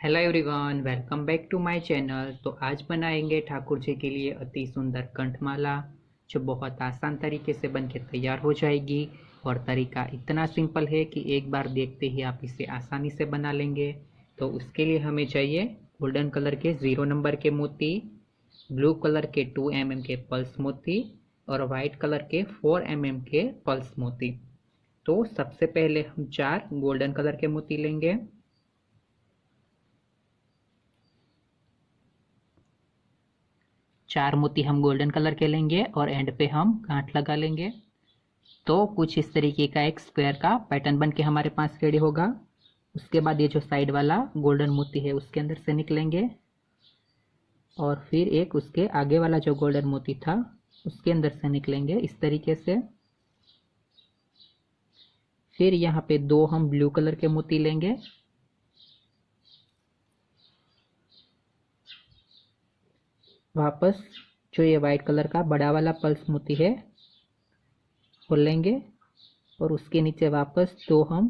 Hello everyone, welcome back to my channel. तो आज बनाएंगे ठाकुर जी के लिए अति सुंदर कंठमाला, जो बहुत आसान तरीके से बनके तैयार हो जाएगी। और तरीका इतना सिंपल है कि एक बार देखते ही आप इसे आसानी से बना लेंगे। तो उसके लिए हमें चाहिए गोल्डन कलर के 0 नंबर के मोती, ब्लू कलर के 2 mm के पल्स मोती और वाइट कलर के 4 mm के पल्स मोती। तो सबसे पहले हम 4 गोल्डन कलर के मोती लेंगे। 4 मोती हम गोल्डन कलर के लेंगे और एंड पे हम गांठ लगा लेंगे। तो कुछ इस तरीके का एक स्क्वायर का पैटर्न बन के हमारे पास रेडी होगा। उसके बाद ये जो साइड वाला गोल्डन मोती है उसके अंदर से निकलेंगे और फिर एक उसके आगे वाला जो गोल्डन मोती था उसके अंदर से निकलेंगे इस तरीके से। फिर यहाँ पे 2 हम ब्लू कलर के मोती लेंगे। वापस जो ये वाइट कलर का बड़ा वाला पल्स मोती है वो लेंगे और उसके नीचे वापस 2 हम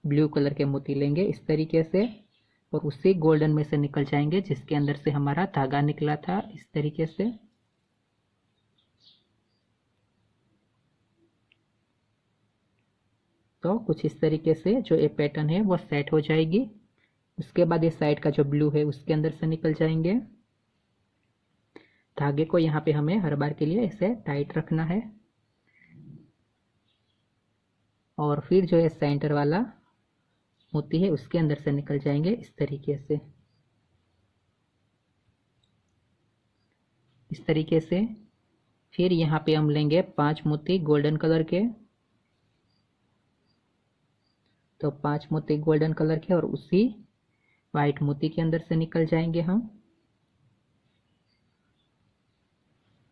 ब्लू कलर के मोती लेंगे इस तरीके से, और उसी गोल्डन में से निकल जाएंगे जिसके अंदर से हमारा धागा निकला था इस तरीके से। तो कुछ इस तरीके से जो ये पैटर्न है वो सेट हो जाएगी। उसके बाद ये साइड का जो ब्लू है उसके अंदर से निकल जाएंगे। धागे को यहाँ पे हमें हर बार के लिए ऐसे टाइट रखना है और फिर जो ये सेंटर वाला मोती है उसके अंदर से निकल जाएंगे इस तरीके से। इस तरीके से फिर यहाँ पे हम लेंगे 5 मोती गोल्डन कलर के। तो 5 मोती गोल्डन कलर के और उसी वाइट मोती के अंदर से निकल जाएंगे हम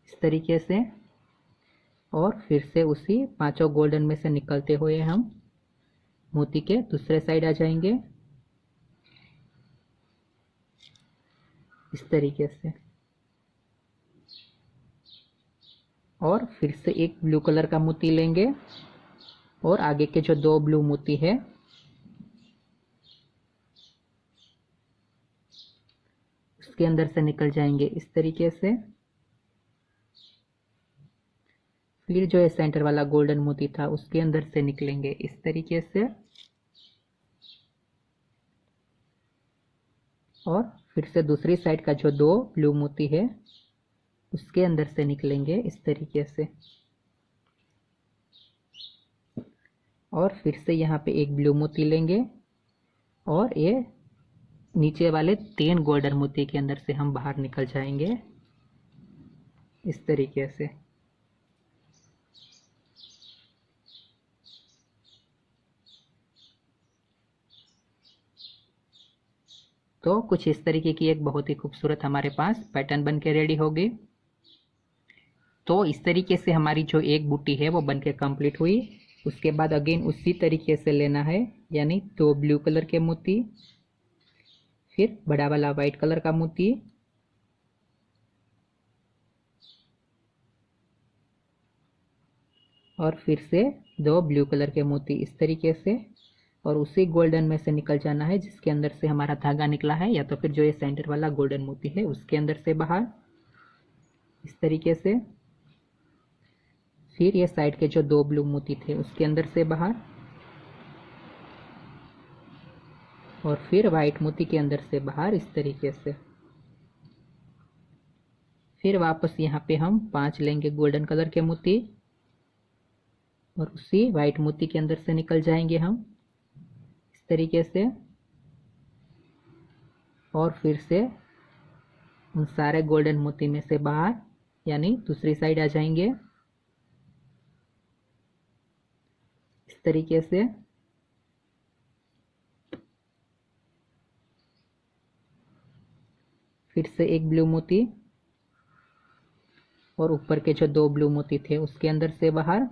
इस तरीके से। और फिर से उसी 5 गोल्डन में से निकलते हुए हम मोती के दूसरे साइड आ जाएंगे इस तरीके से। और फिर से एक ब्लू कलर का मोती लेंगे और आगे के जो 2 ब्लू मोती है उसके अंदर से निकल जाएंगे इस तरीके से। फिर जो ये सेंटर वाला गोल्डन मोती था उसके अंदर से निकलेंगे इस तरीके से और फिर से दूसरी साइड का जो 2 ब्लू मोती है उसके अंदर से निकलेंगे इस तरीके से। और फिर से यहाँ पे एक ब्लू मोती लेंगे और ये नीचे वाले 3 गोल्डन मोती के अंदर से हम बाहर निकल जाएंगे इस तरीके से। तो कुछ इस तरीके की एक बहुत ही खूबसूरत हमारे पास पैटर्न बन के रेडी होगी। तो इस तरीके से हमारी जो एक बूटी है वो बन के कंप्लीट हुई। उसके बाद अगेन उसी तरीके से लेना है, यानी 2 ब्लू कलर के मोती, फिर बड़ा वाला वाइट कलर का मोती और फिर से 2 ब्लू कलर के मोती इस तरीके से। और उसी गोल्डन में से निकल जाना है जिसके अंदर से हमारा धागा निकला है, या तो फिर जो ये सेंटर वाला गोल्डन मोती है उसके अंदर से बाहर इस तरीके से। फिर ये साइड के जो 2 ब्लू मोती थे उसके अंदर से बाहर और फिर वाइट मोती के अंदर से बाहर इस तरीके से। फिर वापस यहाँ पे हम 5 लेंगे गोल्डन कलर के मोती और उसी वाइट मोती के अंदर से निकल जाएंगे हम इस तरीके से। और फिर से उन सारे गोल्डन मोती में से बाहर, यानी दूसरी साइड आ जाएंगे इस तरीके से। फिर से एक ब्लू मोती और ऊपर के जो 2 ब्लू मोती थे उसके अंदर से बाहर।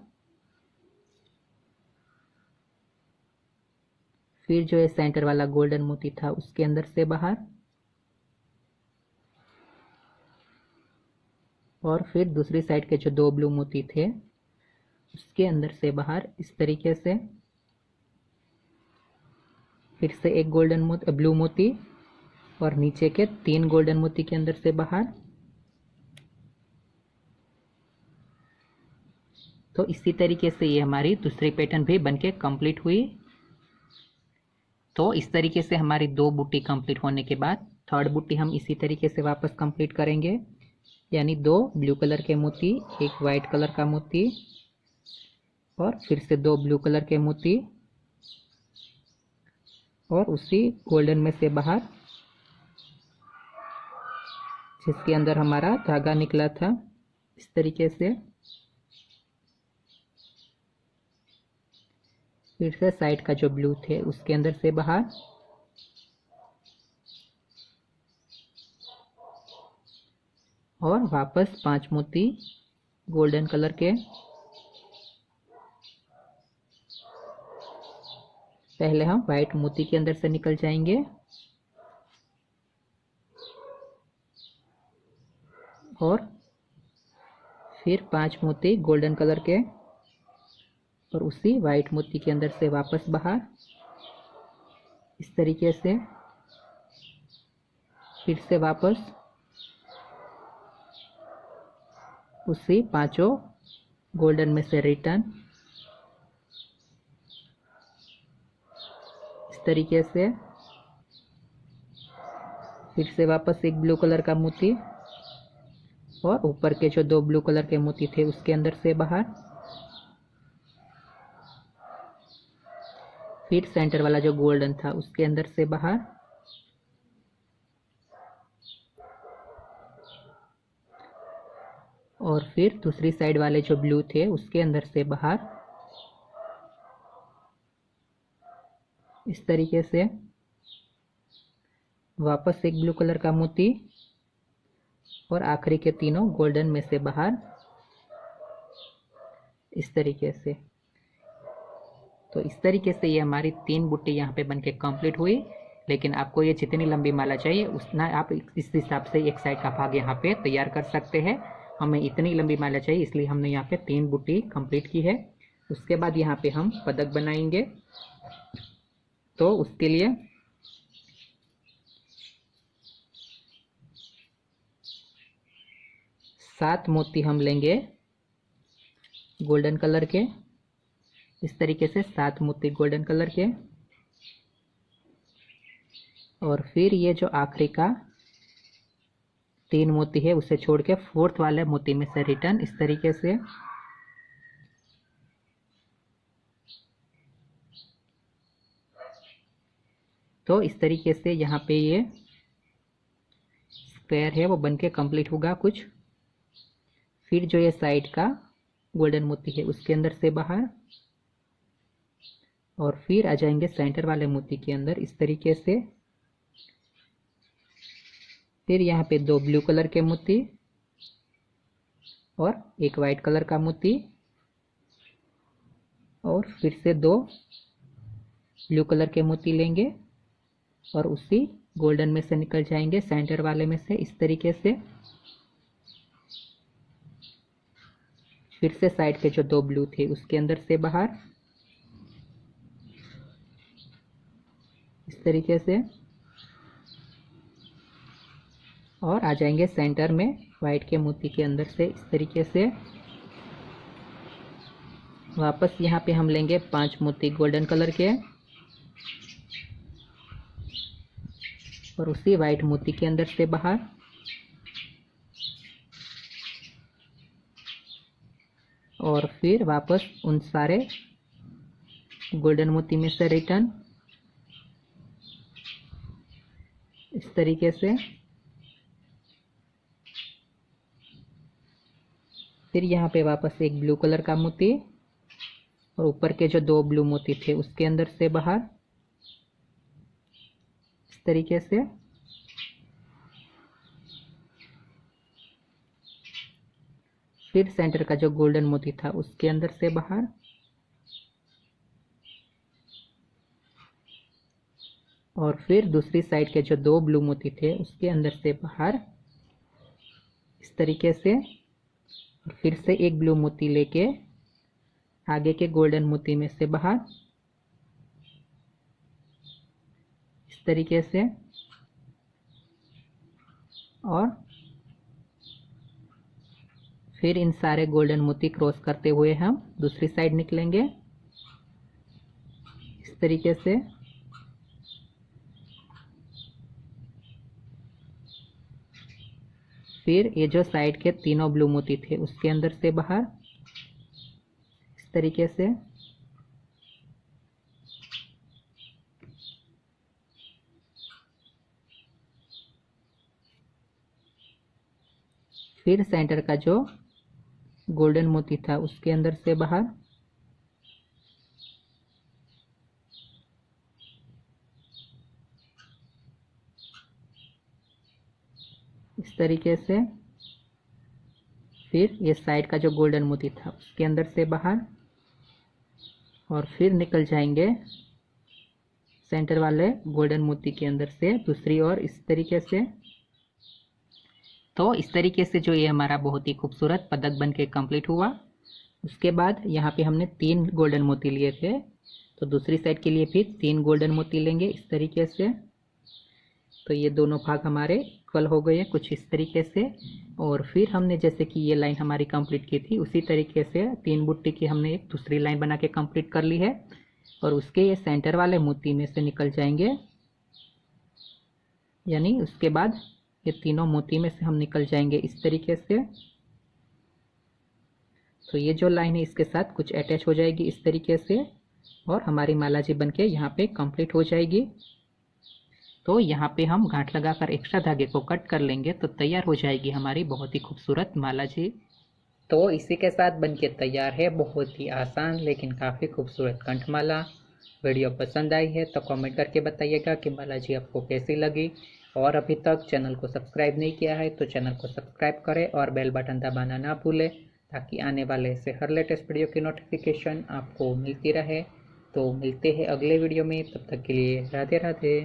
फिर जो ये सेंटर वाला गोल्डन मोती था उसके अंदर से बाहर और फिर दूसरी साइड के जो 2 ब्लू मोती थे उसके अंदर से बाहर इस तरीके से। फिर से एक गोल्डन मोती, ब्लू मोती, और नीचे के 3 गोल्डन मोती के अंदर से बाहर। तो इसी तरीके से ये हमारी दूसरी पैटर्न भी बनके कंप्लीट हुई। तो इस तरीके से हमारी 2 बूटी कंप्लीट होने के बाद थर्ड बूटी हम इसी तरीके से वापस कंप्लीट करेंगे, यानी 2 ब्लू कलर के मोती, एक वाइट कलर का मोती, और फिर से 2 ब्लू कलर के मोती, और उसी गोल्डन में से बाहर जिसके अंदर हमारा धागा निकला था, इस तरीके से। फिर से साइड का जो ब्लू थे उसके अंदर से बाहर, और वापस 5 मोती गोल्डन कलर के। पहले हम वाइट मोती के अंदर से निकल जाएंगे, और फिर 5 मोती गोल्डन कलर के, और उसी वाइट मोती के अंदर से वापस बाहर, इस तरीके से। फिर से वापस उसी 5 गोल्डन में से रिटर्न, इस तरीके से। फिर से वापस एक ब्लू कलर का मोती, और ऊपर के जो 2 ब्लू कलर के मोती थे उसके अंदर से बाहर। फिर सेंटर वाला जो गोल्डन था उसके अंदर से बाहर, और फिर दूसरी साइड वाले जो ब्लू थे उसके अंदर से बाहर, इस तरीके से। वापस एक ब्लू कलर का मोती, और आखिरी के तीनों गोल्डन में से बाहर, इस तरीके से। तो इस तरीके से ये हमारी 3 बूटी यहाँ पे बनके कंप्लीट हुई। लेकिन आपको ये जितनी लंबी माला चाहिए उतना आप इस हिसाब से एक साइड का भाग यहाँ पे तैयार कर सकते हैं। हमें इतनी लंबी माला चाहिए, इसलिए हमने यहाँ पे 3 बूटी कंप्लीट की है। उसके बाद यहाँ पे हम पदक बनाएंगे। तो उसके लिए सात मोती हम लेंगे गोल्डन कलर के, इस तरीके से 7 मोती गोल्डन कलर के। और फिर ये जो आखिरी का 3 मोती है उसे छोड़ के 4th वाले मोती में से रिटर्न, इस तरीके से। तो इस तरीके से यहाँ पे ये स्क्वायर है वो बनके कंप्लीट होगा कुछ। फिर जो ये साइड का गोल्डन मोती है उसके अंदर से बाहर, और फिर आ जाएंगे सेंटर वाले मोती के अंदर, इस तरीके से। फिर यहाँ पे 2 ब्लू कलर के मोती और एक वाइट कलर का मोती, और फिर से 2 ब्लू कलर के मोती लेंगे और उसी गोल्डन में से निकल जाएंगे सेंटर वाले में से, इस तरीके से। फिर से साइड के जो 2 ब्लू थे उसके अंदर से बाहर, इस तरीके से। और आ जाएंगे सेंटर में वाइट के मोती के अंदर से, इस तरीके से। वापस यहाँ पे हम लेंगे 5 मोती गोल्डन कलर के, और उसी वाइट मोती के अंदर से बाहर, और फिर वापस उन सारे गोल्डन मोती में से रिटर्न, इस तरीके से। फिर यहाँ पे वापस एक ब्लू कलर का मोती, और ऊपर के जो 2 ब्लू मोती थे उसके अंदर से बाहर, इस तरीके से। फिर सेंटर का जो गोल्डन मोती था उसके अंदर से बाहर, और फिर दूसरी साइड के जो 2 ब्लू मोती थे उसके अंदर से बाहर, इस तरीके से। और फिर से एक ब्लू मोती लेके आगे के गोल्डन मोती में से बाहर, तरीके से, और फिर इन सारे गोल्डन मोती क्रॉस करते हुए हम दूसरी साइड निकलेंगे इस तरीके से। फिर ये जो साइड के तीनों ब्लू मोती थे उसके अंदर से बाहर इस तरीके से। फिर सेंटर का जो गोल्डन मोती था उसके अंदर से बाहर, इस तरीके से। फिर ये साइड का जो गोल्डन मोती था उसके अंदर से बाहर, और फिर निकल जाएंगे सेंटर वाले गोल्डन मोती के अंदर से दूसरी ओर इस तरीके से। तो इस तरीके से जो ये हमारा बहुत ही खूबसूरत पदक बन के कम्प्लीट हुआ। उसके बाद यहाँ पे हमने 3 गोल्डन मोती लिए थे, तो दूसरी साइड के लिए फिर 3 गोल्डन मोती लेंगे इस तरीके से। तो ये दोनों भाग हमारे इक्वल हो गए हैं कुछ इस तरीके से। और फिर हमने जैसे कि ये लाइन हमारी कंप्लीट की थी उसी तरीके से 3 बुट्टी की हमने एक दूसरी लाइन बना के कंप्लीट कर ली है, और उसके ये सेंटर वाले मोती में से निकल जाएंगे, यानी उसके बाद ये तीनों मोती में से हम निकल जाएंगे इस तरीके से। तो ये जो लाइन है इसके साथ कुछ अटैच हो जाएगी इस तरीके से, और हमारी माला जी बनके यहाँ पे कंप्लीट हो जाएगी। तो यहाँ पे हम गांठ लगाकर एक्स्ट्रा धागे को कट कर लेंगे तो तैयार हो जाएगी हमारी बहुत ही खूबसूरत माला जी। तो इसी के साथ बनके तैयार है बहुत ही आसान लेकिन काफ़ी खूबसूरत कंठमाला। वीडियो पसंद आई है तो कमेंट करके बताइएगा कि माला जी आपको कैसी लगी, और अभी तक चैनल को सब्सक्राइब नहीं किया है तो चैनल को सब्सक्राइब करें और बेल बटन दबाना ना भूलें, ताकि आने वाले से हर लेटेस्ट वीडियो की नोटिफिकेशन आपको मिलती रहे। तो मिलते हैं अगले वीडियो में, तब तक के लिए राधे राधे।